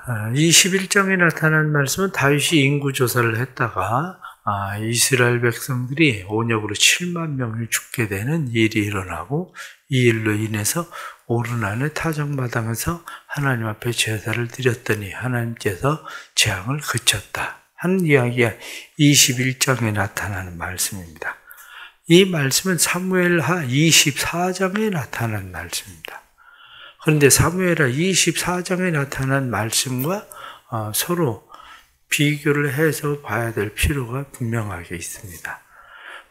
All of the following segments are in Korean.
21장에 나타난 말씀은 다윗이 인구조사를 했다가 이스라엘 백성들이 온역으로 7만 명이 죽게 되는 일이 일어나고 이 일로 인해서 오르난의 타작마당에서 하나님 앞에 제사를 드렸더니 하나님께서 재앙을 그쳤다 하는 이야기가 21장에 나타나는 말씀입니다. 이 말씀은 사무엘하 24장에 나타난 말씀입니다. 그런데 사무엘하 24장에 나타난 말씀과 서로 비교를 해서 봐야 될 필요가 분명하게 있습니다.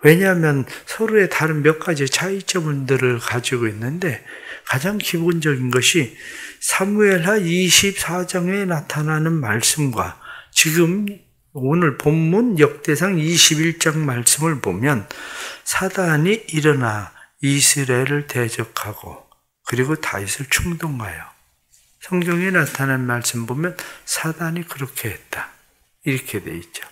왜냐하면 서로의 다른 몇 가지 차이점들을 가지고 있는데 가장 기본적인 것이 사무엘하 24장에 나타나는 말씀과 지금 오늘 본문 역대상 21장 말씀을 보면 사단이 일어나 이스라엘을 대적하고 그리고 다윗을 충동하여 성경에 나타난 말씀 보면 사단이 그렇게 했다 이렇게 돼 있죠.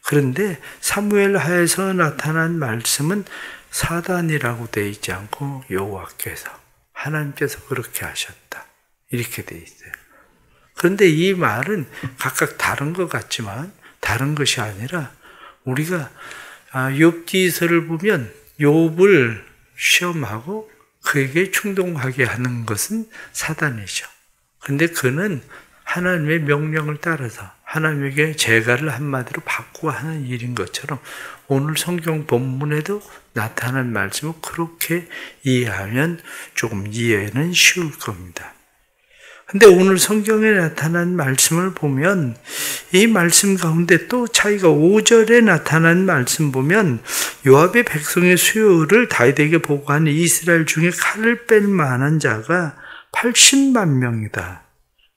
그런데 사무엘하에서 나타난 말씀은 사단이라고 돼 있지 않고 여호와께서 하나님께서 그렇게 하셨다 이렇게 돼 있어요. 그런데 이 말은 각각 다른 것 같지만 다른 것이 아니라 우리가 욥기서를 보면 욥을 시험하고 그에게 충동하게 하는 것은 사단이죠. 그런데 그는 하나님의 명령을 따라서 하나님에게 제가를 한마디로 바꾸어 하는 일인 것처럼 오늘 성경 본문에도 나타난 말씀을 그렇게 이해하면 조금 이해는 쉬울 겁니다. 근데 오늘 성경에 나타난 말씀을 보면 이 말씀 가운데 또 차이가 5절에 나타난 말씀 보면 요압이 백성의 수요를 다윗에게 보고한 이스라엘 중에 칼을 뺄 만한 자가 80만 명이다.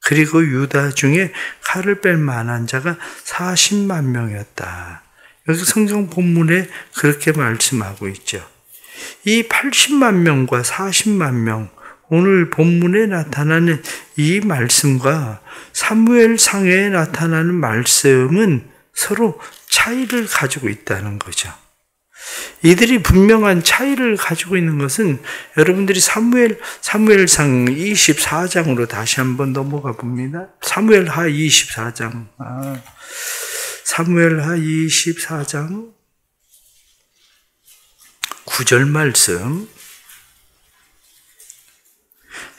그리고 유다 중에 칼을 뺄 만한 자가 40만 명이었다. 여기 성경 본문에 그렇게 말씀하고 있죠. 이 80만 명과 40만 명 오늘 본문에 나타나는 이 말씀과 사무엘상에 나타나는 말씀은 서로 차이를 가지고 있다는 거죠. 이들이 분명한 차이를 가지고 있는 것은 여러분들이 사무엘상 24장으로 다시 한번 넘어가 봅니다. 사무엘하 24장. 사무엘하 24장 9절 말씀.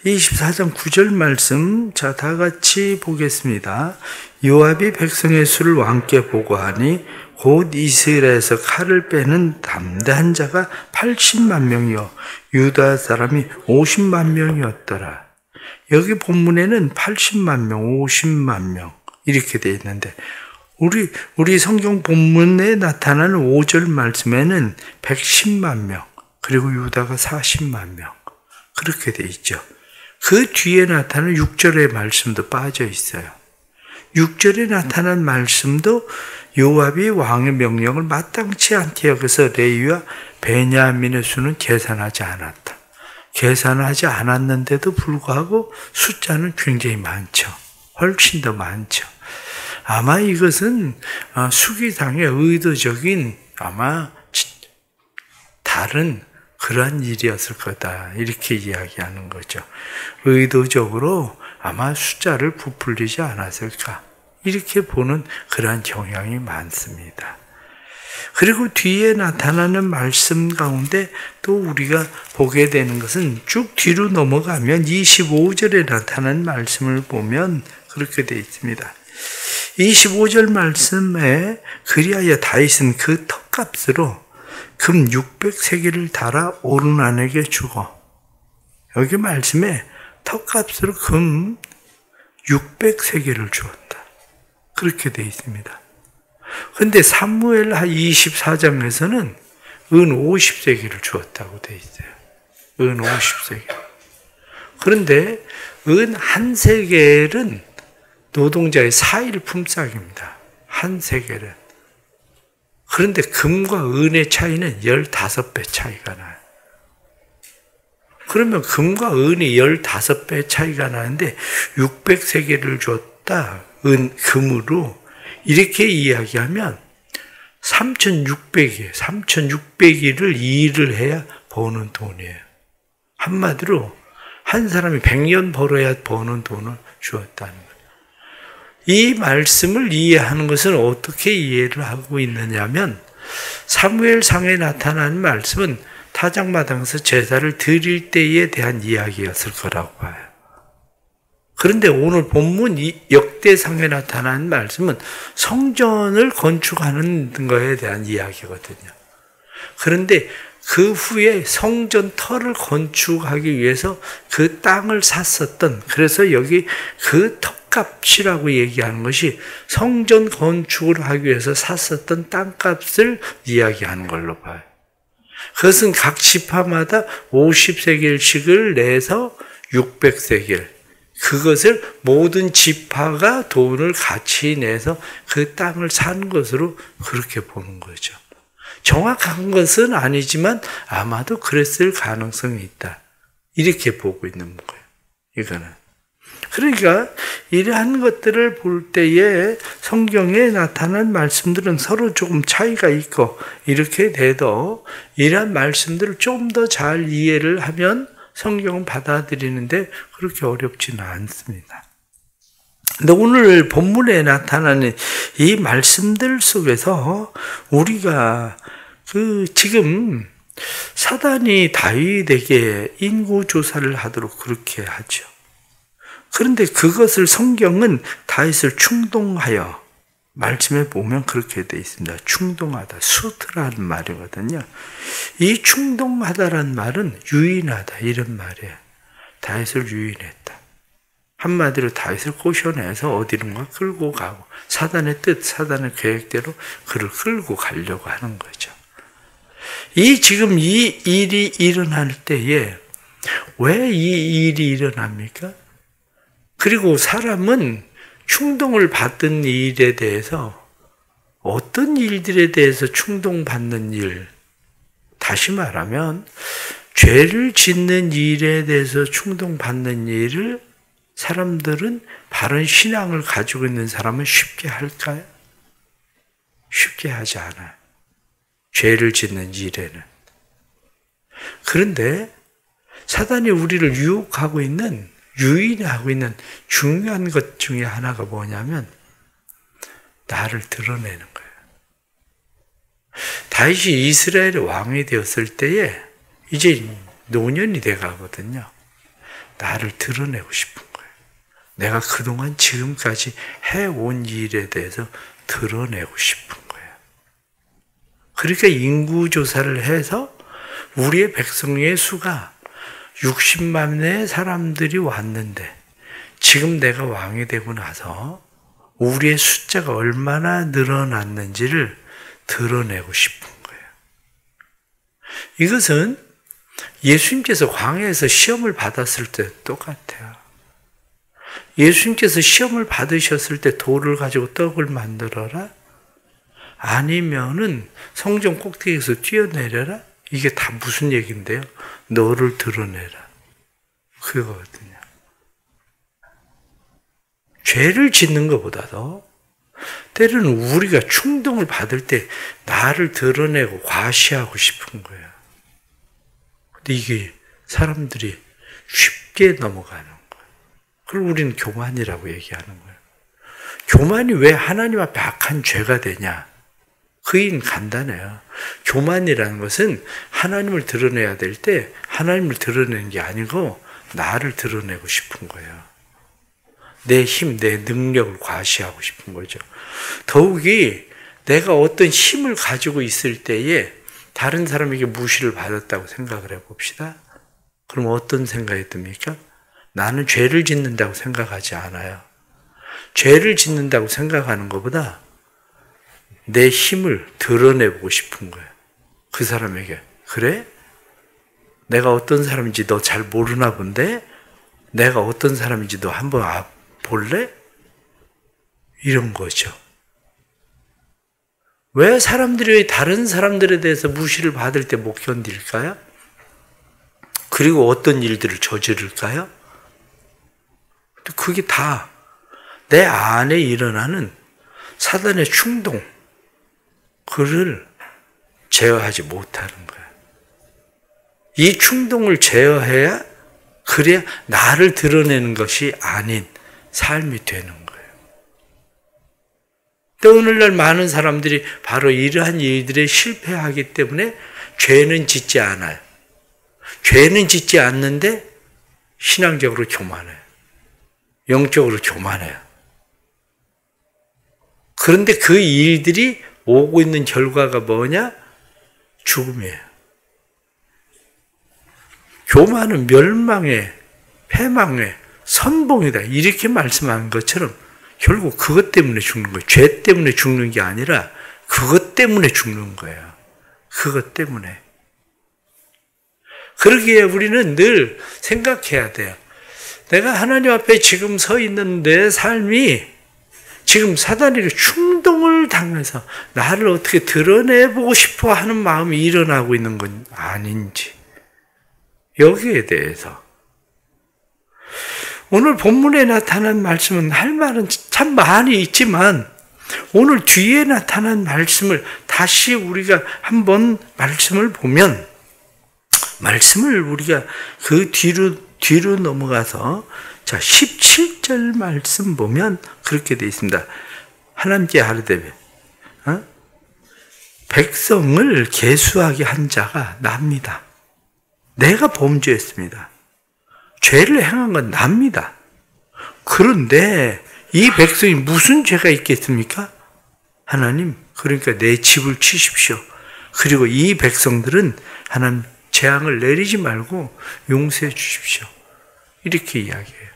24장 9절 말씀, 자, 다 같이 보겠습니다. 요압이 백성의 수를 왕께 보고하니 곧 이스라엘에서 칼을 빼는 담대한 자가 80만 명이요 유다 사람이 50만 명이었더라. 여기 본문에는 80만 명, 50만 명 이렇게 되어 있는데 우리 성경 본문에 나타나는 5절 말씀에는 110만 명 그리고 유다가 40만 명 그렇게 되어 있죠. 그 뒤에 나타나는 6절의 말씀도 빠져 있어요. 6절에 나타난 말씀도 요압이 왕의 명령을 마땅치 않게 여겨서 레위와 베냐민의 수는 계산하지 않았다. 계산하지 않았는데도 불구하고 숫자는 굉장히 많죠. 훨씬 더 많죠. 아마 이것은 수기상의 의도적인 아마 다른 그러한 일이었을 거다. 이렇게 이야기하는 거죠. 의도적으로 아마 숫자를 부풀리지 않았을까. 이렇게 보는 그러한 경향이 많습니다. 그리고 뒤에 나타나는 말씀 가운데 또 우리가 보게 되는 것은 쭉 뒤로 넘어가면 25절에 나타난 말씀을 보면 그렇게 되어 있습니다. 25절 말씀에 그리하여 다윗은 그 턱값으로 금 600세겔을 달아 오르난에게 주고 여기 말씀에 턱값으로 금 600세겔을 주었다. 그렇게 되어 있습니다. 그런데 사무엘하 24장에서는 은 50세겔을 주었다고 되어 있어요. 은 50세겔. 그런데 은 1세겔은 노동자의 4일 품삯입니다. 1세겔은. 그런데 금과 은의 차이는 15배 차이가 나요. 그러면 금과 은이 15배 차이가 나는데 600세겔을 줬다. 금으로 이렇게 이야기하면 3,600일을 일을 해야 버는 돈이에요. 한마디로 한 사람이 100년 벌어야 버는 돈을 주었다는 거예요. 이 말씀을 이해하는 것은 어떻게 이해를 하고 있느냐면 사무엘상에 나타나는 말씀은 타작마당에서 제사를 드릴 때에 대한 이야기였을 거라고 봐요. 그런데 오늘 본문 역대상에 나타나는 말씀은 성전을 건축하는 것에 대한 이야기거든요. 그런데 그 후에 성전 터를 건축하기 위해서 그 땅을 샀었던, 그래서 여기 그 턱값이라고 얘기하는 것이 성전 건축을 하기 위해서 샀었던 땅값을 이야기하는 걸로 봐요. 그것은 각 지파마다 50세겔씩을 내서 600세겔, 그것을 모든 지파가 돈을 같이 내서 그 땅을 산 것으로 그렇게 보는 거죠. 정확한 것은 아니지만 아마도 그랬을 가능성이 있다. 이렇게 보고 있는 거예요. 이거는. 그러니까 이러한 것들을 볼 때에 성경에 나타난 말씀들은 서로 조금 차이가 있고 이렇게 돼도 이러한 말씀들을 좀 더 잘 이해를 하면 성경은 받아들이는데 그렇게 어렵지는 않습니다. 근데 오늘 본문에 나타나는 이 말씀들 속에서 우리가 지금 사단이 다윗에게 인구조사를 하도록 그렇게 하죠. 그런데 그것을 성경은 다윗을 충동하여, 말씀에 보면 그렇게 되어 있습니다. 충동하다, 수트라는 말이거든요. 이 충동하다라는 말은 유인하다 이런 말이에요. 다윗을 유인했다. 한마디로 다윗을 꼬셔내서 어디론가 끌고 가고 사단의 뜻, 사단의 계획대로 그를 끌고 가려고 하는 거죠. 지금 이 일이 일어날 때에 왜 이 일이 일어납니까? 그리고 사람은 충동을 받던 일에 대해서 어떤 일들에 대해서 충동받는 일, 다시 말하면 죄를 짓는 일에 대해서 충동받는 일을 사람들은 바른 신앙을 가지고 있는 사람은 쉽게 할까요? 쉽게 하지 않아요. 죄를 짓는 일에는. 그런데 사단이 우리를 유혹하고 있는, 유인하고 있는 중요한 것 중에 하나가 뭐냐면 나를 드러내는 거예요. 다윗이 이스라엘의 왕이 되었을 때에 이제 노년이 돼 가거든요. 나를 드러내고 싶은 거예요. 내가 그동안 지금까지 해온 일에 대해서 드러내고 싶은 거예요. 그러니까 인구조사를 해서 우리의 백성의 수가 60만의 사람들이 왔는데 지금 내가 왕이 되고 나서 우리의 숫자가 얼마나 늘어났는지를 드러내고 싶은 거예요. 이것은 예수님께서 광야에서 시험을 받았을 때 똑같아요. 예수님께서 시험을 받으셨을 때 돌을 가지고 떡을 만들어라? 아니면은 성전 꼭대기에서 뛰어내려라? 이게 다 무슨 얘기인데요? 너를 드러내라. 그거거든요. 죄를 짓는 것보다도 때로는 우리가 충동을 받을 때 나를 드러내고 과시하고 싶은 거예요. 근데 이게 사람들이 쉽게 넘어가는 거예요. 그걸 우리는 교만이라고 얘기하는 거예요. 교만이 왜 하나님 앞에 악한 죄가 되냐? 그 이유는 간단해요. 교만이라는 것은 하나님을 드러내야 될 때 하나님을 드러내는 게 아니고 나를 드러내고 싶은 거예요. 내 힘, 내 능력을 과시하고 싶은 거죠. 더욱이 내가 어떤 힘을 가지고 있을 때에 다른 사람에게 무시를 받았다고 생각을 해봅시다. 그럼 어떤 생각이 듭니까? 나는 죄를 짓는다고 생각하지 않아요. 죄를 짓는다고 생각하는 것보다 내 힘을 드러내보고 싶은 거예요. 그 사람에게. 그래? 내가 어떤 사람인지 너 잘 모르나 본데? 내가 어떤 사람인지 너 한번 볼래? 이런 거죠. 왜 사람들이 다른 사람들에 대해서 무시를 받을 때 못 견딜까요? 그리고 어떤 일들을 저지를까요? 그게 다 내 안에 일어나는 사단의 충동, 그를 제어하지 못하는 거예요. 이 충동을 제어해야, 그래야 나를 드러내는 것이 아닌 삶이 되는 거예요. 또 오늘날 많은 사람들이 바로 이러한 일들에 실패하기 때문에 죄는 짓지 않아요. 죄는 짓지 않는데 신앙적으로 교만해요. 영적으로 교만해요. 그런데 그 일들이 오고 있는 결과가 뭐냐? 죽음이에요. 교만은 멸망의, 패망의 선봉이다. 이렇게 말씀하는 것처럼 결국 그것 때문에 죽는 거예요. 죄 때문에 죽는 게 아니라 그것 때문에 죽는 거예요. 그것 때문에. 그러기에 우리는 늘 생각해야 돼요. 내가 하나님 앞에 지금 서 있는 내 삶이 지금 사단에게 충동을 당해서 나를 어떻게 드러내보고 싶어 하는 마음이 일어나고 있는 건 아닌지. 여기에 대해서. 오늘 본문에 나타난 말씀은 할 말은 참 많이 있지만 오늘 뒤에 나타난 말씀을 다시 우리가 한번 말씀을 보면 말씀을 우리가 그 뒤로 넘어가서 자 17절 말씀 보면 그렇게 되어 있습니다. 하나님께 하르되 백성을 계수하게 한 자가 납니다. 내가 범죄했습니다. 죄를 행한 건 납니다. 그런데 이 백성이 무슨 죄가 있겠습니까? 하나님, 그러니까 내 집을 치십시오. 그리고 이 백성들은 하나님 재앙을 내리지 말고 용서해 주십시오. 이렇게 이야기해요.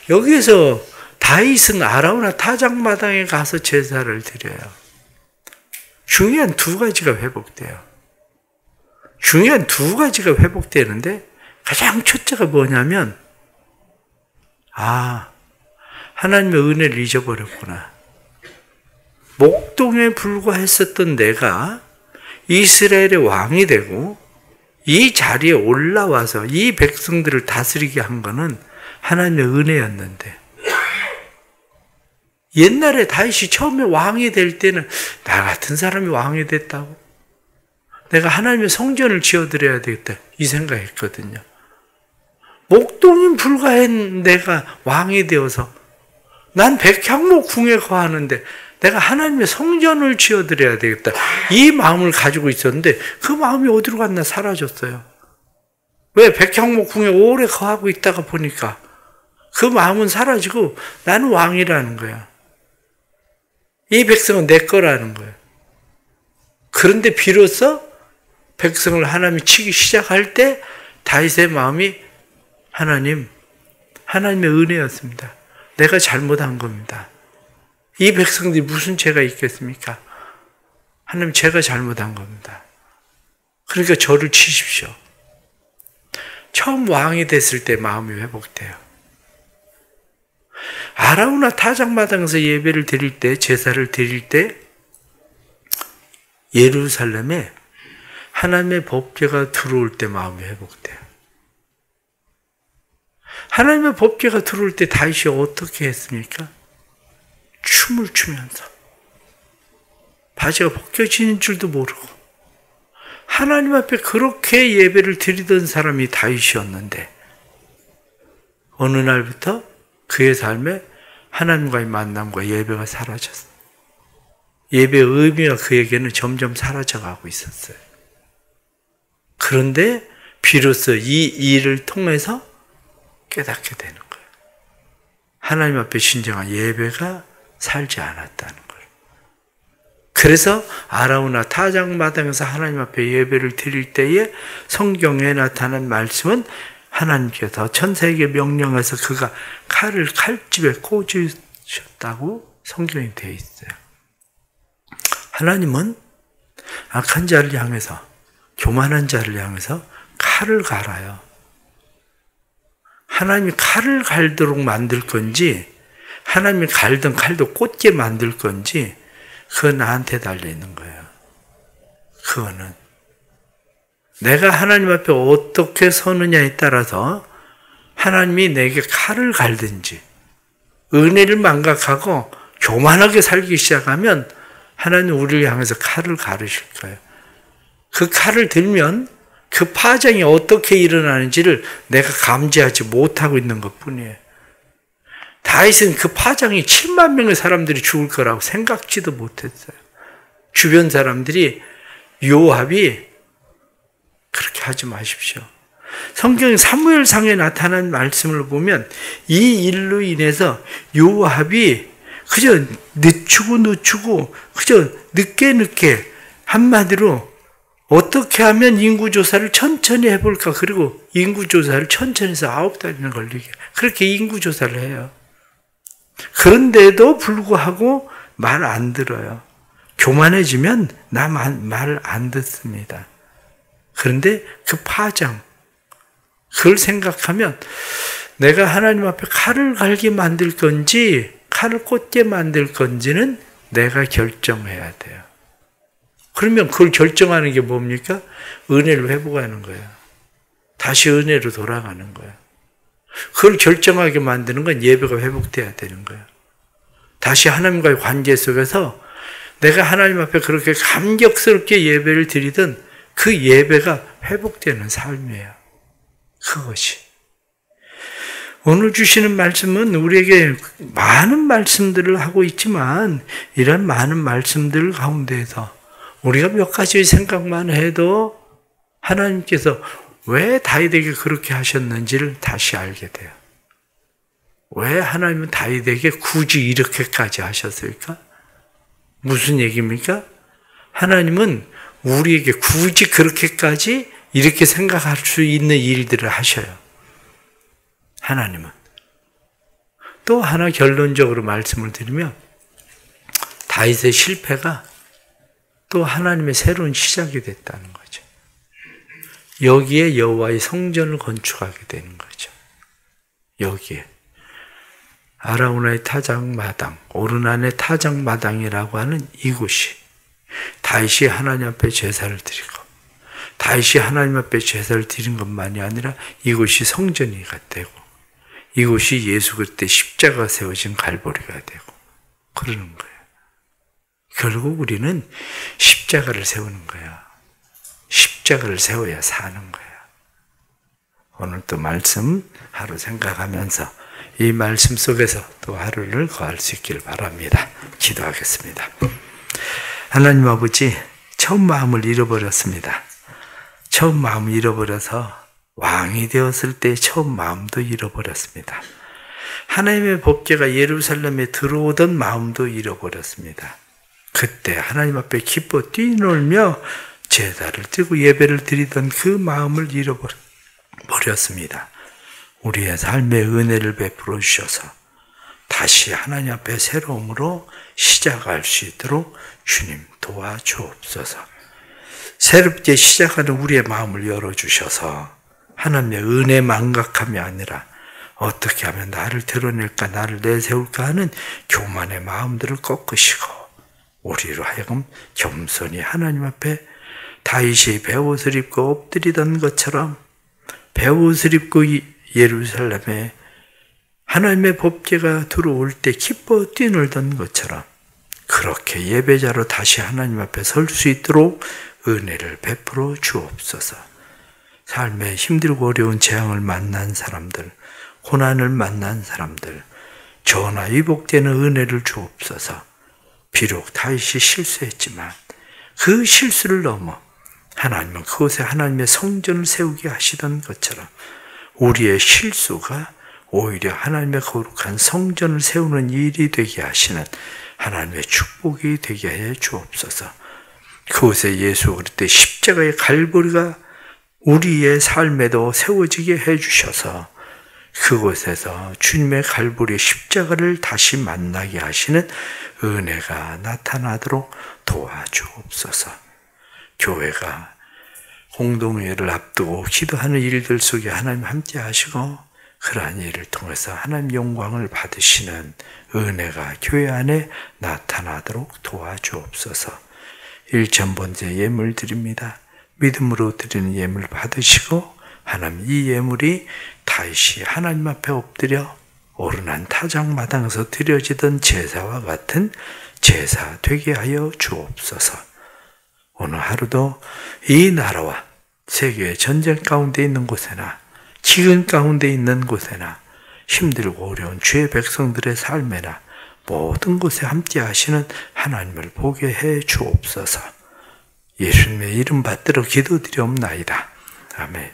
여기에서 다윗은 아라우나 타작마당에 가서 제사를 드려요. 중요한 두 가지가 회복돼요. 중요한 두 가지가 회복되는데 가장 첫째가 뭐냐면 하나님의 은혜를 잊어버렸구나. 목동에 불과했었던 내가 이스라엘의 왕이 되고 이 자리에 올라와서 이 백성들을 다스리게 한 것은 하나님의 은혜였는데 옛날에 다윗이 처음에 왕이 될 때는 나 같은 사람이 왕이 됐다고? 내가 하나님의 성전을 지어드려야 되겠다 이 생각했거든요. 목동인 불과한 내가 왕이 되어서 난 백향목 궁에 거하는데 내가 하나님의 성전을 지어드려야 되겠다. 이 마음을 가지고 있었는데 그 마음이 어디로 갔나 사라졌어요. 왜? 백향목 궁에 오래 거하고 있다가 보니까 그 마음은 사라지고 나는 왕이라는 거야. 이 백성은 내 거라는 거야. 그런데 비로소 백성을 하나님이 치기 시작할 때 다윗의 마음이 하나님의 은혜였습니다. 내가 잘못한 겁니다. 이 백성들이 무슨 죄가 있겠습니까? 하나님, 제가 잘못한 겁니다. 그러니까 저를 치십시오. 처음 왕이 됐을 때 마음이 회복돼요. 아라우나 타작마당에서 예배를 드릴 때, 제사를 드릴 때 예루살렘에 하나님의 법궤가 들어올 때 마음이 회복돼요. 하나님의 법궤가 들어올 때 다윗이 어떻게 했습니까? 춤을 추면서 바지가 벗겨지는 줄도 모르고 하나님 앞에 그렇게 예배를 드리던 사람이 다윗이었는데 어느 날부터 그의 삶에 하나님과의 만남과 예배가 사라졌어요. 예배의 의미가 그에게는 점점 사라져가고 있었어요. 그런데 비로소 이 일을 통해서 깨닫게 되는 거예요. 하나님 앞에 진정한 예배가 살지 않았다는 거예요. 그래서 아라우나 타작마당에서 하나님 앞에 예배를 드릴 때에 성경에 나타난 말씀은 하나님께서 천사에게 명령해서 그가 칼을 칼집에 꽂으셨다고 성경에 되어 있어요. 하나님은 악한 자를 향해서, 교만한 자를 향해서 칼을 갈아요. 하나님이 칼을 갈도록 만들 건지 하나님이 갈던 칼도 꽂게 만들 건지 그건 나한테 달려있는 거예요. 그거는 내가 하나님 앞에 어떻게 서느냐에 따라서 하나님이 내게 칼을 갈든지 은혜를 망각하고 교만하게 살기 시작하면 하나님 우리를 향해서 칼을 가르실 거예요. 그 칼을 들면 그 파장이 어떻게 일어나는지를 내가 감지하지 못하고 있는 것뿐이에요. 다윗은 그 파장이 7만 명의 사람들이 죽을 거라고 생각지도 못했어요. 주변 사람들이 요압이 그렇게 하지 마십시오. 성경 사무엘상에 나타난 말씀을 보면 이 일로 인해서 요압이 그저 늦추고 그저 늦게 한마디로 어떻게 하면 인구조사를 천천히 해볼까, 그리고 인구조사를 천천히 해서 9달이나 걸리게 그렇게 인구조사를 해요. 그런데도 불구하고 말 안 들어요. 교만해지면 나 말 안 듣습니다. 그런데 그 파장, 그걸 생각하면 내가 하나님 앞에 칼을 갈게 만들 건지 칼을 꽂게 만들 건지는 내가 결정해야 돼요. 그러면 그걸 결정하는 게 뭡니까? 은혜를 회복하는 거예요. 다시 은혜로 돌아가는 거예요. 그걸 결정하게 만드는 건 예배가 회복돼야 되는 거예요. 다시 하나님과의 관계 속에서 내가 하나님 앞에 그렇게 감격스럽게 예배를 드리던 그 예배가 회복되는 삶이에요. 그것이. 오늘 주시는 말씀은 우리에게 많은 말씀들을 하고 있지만 이런 많은 말씀들 가운데에서 우리가 몇 가지 생각만 해도 하나님께서 왜 다윗에게 그렇게 하셨는지를 다시 알게 돼요. 왜 하나님은 다윗에게 굳이 이렇게까지 하셨을까? 무슨 얘기입니까? 하나님은 우리에게 굳이 그렇게까지 이렇게 생각할 수 있는 일들을 하셔요. 하나님은. 또 하나 결론적으로 말씀을 드리면 다윗의 실패가 또 하나님의 새로운 시작이 됐다는 거죠. 여기에 여호와의 성전을 건축하게 되는 거죠. 여기에. 아라우나의 타작마당, 오르난의 타작마당이라고 하는 이곳이 다윗이 하나님 앞에 제사를 드리고 다윗이 하나님 앞에 제사를 드린 것만이 아니라 이곳이 성전이가 되고 이곳이 예수 그리스도의 십자가가 세워진 갈보리가 되고 그러는 거예요. 결국 우리는 십자가를 세우는 거야. 십자가를 세워야 사는 거야. 오늘 또 말씀 하루 생각하면서 이 말씀 속에서 또 하루를 거할 수 있길 바랍니다. 기도하겠습니다. 하나님 아버지, 처음 마음을 잃어버렸습니다. 처음 마음을 잃어버려서 왕이 되었을 때 처음 마음도 잃어버렸습니다. 하나님의 법궤가 예루살렘에 들어오던 마음도 잃어버렸습니다. 그때 하나님 앞에 기뻐 뛰놀며 제사를 드리고 예배를 드리던 그 마음을 잃어버렸습니다. 우리의 삶의 은혜를 베풀어 주셔서 다시 하나님 앞에 새로움으로 시작할 수 있도록 주님 도와주옵소서. 새롭게 시작하는 우리의 마음을 열어주셔서 하나님의 은혜 망각함이 아니라 어떻게 하면 나를 드러낼까, 나를 내세울까 하는 교만의 마음들을 꺾으시고 우리로 하여금 겸손히 하나님 앞에 다윗이 베옷을 입고 엎드리던 것처럼 베옷을 입고 예루살렘에 하나님의 법궤가 들어올 때 기뻐 뛰놀던 것처럼 그렇게 예배자로 다시 하나님 앞에 설 수 있도록 은혜를 베풀어 주옵소서. 삶에 힘들고 어려운 재앙을 만난 사람들, 고난을 만난 사람들, 전화 위복되는 은혜를 주옵소서. 비록 다윗이 실수했지만 그 실수를 넘어 하나님은 그곳에 하나님의 성전을 세우게 하시던 것처럼 우리의 실수가 오히려 하나님의 거룩한 성전을 세우는 일이 되게 하시는 하나님의 축복이 되게 해 주옵소서. 그곳에 예수 그리스도의 십자가의 갈보리가 우리의 삶에도 세워지게 해 주셔서 그곳에서 주님의 갈보리의 십자가를 다시 만나게 하시는 은혜가 나타나도록 도와주옵소서. 교회가 공동회를 앞두고 기도하는 일들 속에 하나님 함께 하시고 그러한 일을 통해서 하나님 영광을 받으시는 은혜가 교회 안에 나타나도록 도와주옵소서. 일천번째 예물 드립니다. 믿음으로 드리는 예물 받으시고 하나님 이 예물이 다윗이 하나님 앞에 엎드려 오르난 타작마당에서 드려지던 제사와 같은 제사 되게 하여 주옵소서. 오늘 하루도 이 나라와 세계의 전쟁 가운데 있는 곳에나 기근 가운데 있는 곳에나 힘들고 어려운 주의 백성들의 삶에나 모든 것에 함께 하시는 하나님을 보게 해 주옵소서. 예수님의 이름 받들어 기도드리옵나이다. 아멘.